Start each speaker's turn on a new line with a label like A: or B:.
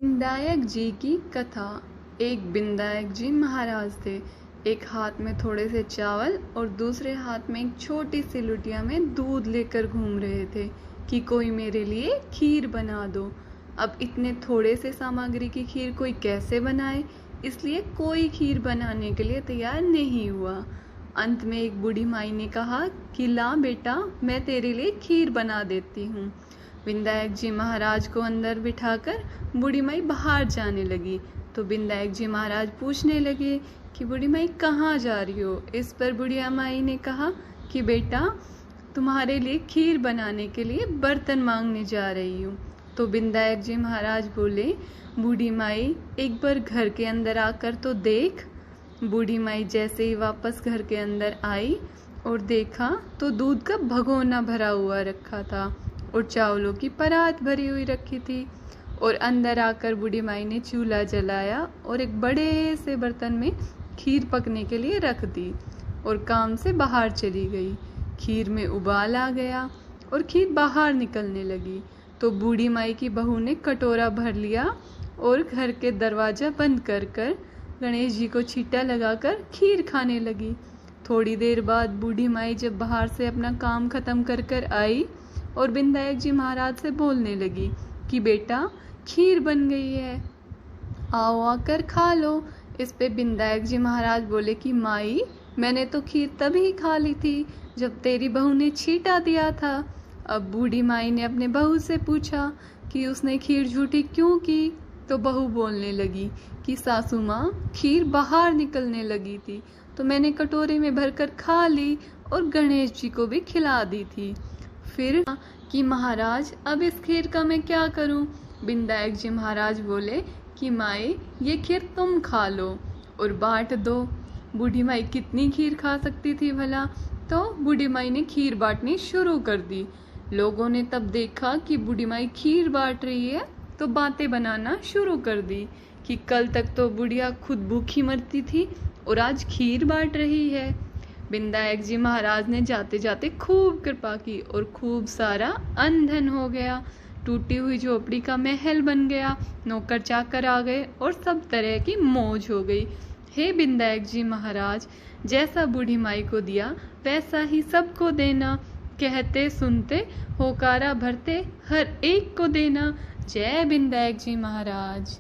A: विनायक जी की कथा। एक विनायक जी महाराज थे। एक हाथ में थोड़े से चावल और दूसरे हाथ में एक छोटी सी लुटिया में दूध लेकर घूम रहे थे कि कोई मेरे लिए खीर बना दो। अब इतने थोड़े से सामग्री की खीर कोई कैसे बनाए, इसलिए कोई खीर बनाने के लिए तैयार नहीं हुआ। अंत में एक बूढ़ी माई ने कहा कि ला बेटा, मैं तेरे लिए खीर बना देती हूँ। विनायक जी महाराज को अंदर बिठाकर बूढ़ी माई बाहर जाने लगी तो विनायक जी महाराज पूछने लगे कि बूढ़ी माई कहाँ जा रही हो। इस पर बुढ़िया माई ने कहा कि बेटा, तुम्हारे लिए खीर बनाने के लिए बर्तन मांगने जा रही हूँ। तो विनायक जी महाराज बोले, बूढ़ी माई एक बार घर के अंदर आकर तो देख। बूढ़ी माई जैसे ही वापस घर के अंदर आई और देखा तो दूध का भगोना भरा हुआ रखा था और चावलों की परात भरी हुई रखी थी। और अंदर आकर बूढ़ी माई ने चूल्हा जलाया और एक बड़े से बर्तन में खीर पकने के लिए रख दी और काम से बाहर चली गई। खीर में उबाल आ गया और खीर बाहर निकलने लगी तो बूढ़ी माई की बहू ने कटोरा भर लिया और घर के दरवाजा बंद कर गणेश जी को छींटा लगाकर खीर खाने लगी। थोड़ी देर बाद बूढ़ी माई जब बाहर से अपना काम खत्म कर आई और विनायक जी महाराज से बोलने लगी कि बेटा, खीर बन गई है, आओ आकर खा लो। इस पे विनायक जी महाराज बोले कि माई, मैंने तो खीर तभी खा ली थी जब तेरी बहू ने छींटा दिया था। अब बूढ़ी माई ने अपने बहू से पूछा कि उसने खीर झूठी क्यों की। तो बहू बोलने लगी कि सासू माँ, खीर बाहर निकलने लगी थी तो मैंने कटोरे में भरकर खा ली और गणेश जी को भी खिला दी थी। फिर कि महाराज, अब इस खीर का मैं क्या करूं। विनायक जी महाराज बोले कि माई, ये खीर तुम खा लो और बांट दो। बूढ़ी माई कितनी खीर खा सकती थी भला, तो बूढ़ी माई ने खीर बांटनी शुरू कर दी। लोगों ने तब देखा कि बूढ़ी माई खीर बांट रही है तो बातें बनाना शुरू कर दी कि कल तक तो बुढ़िया खुद भूखी मरती थी और आज खीर बांट रही है। विनायक जी महाराज ने जाते जाते खूब कृपा की और खूब सारा अन्न धन हो गया। टूटी हुई झोपड़ी का महल बन गया, नौकर चाकर आ गए और सब तरह की मौज हो गई। हे विनायक जी महाराज, जैसा बूढ़ी माई को दिया वैसा ही सबको देना, कहते सुनते होकारा भरते हर एक को देना। जय विनायक जी महाराज।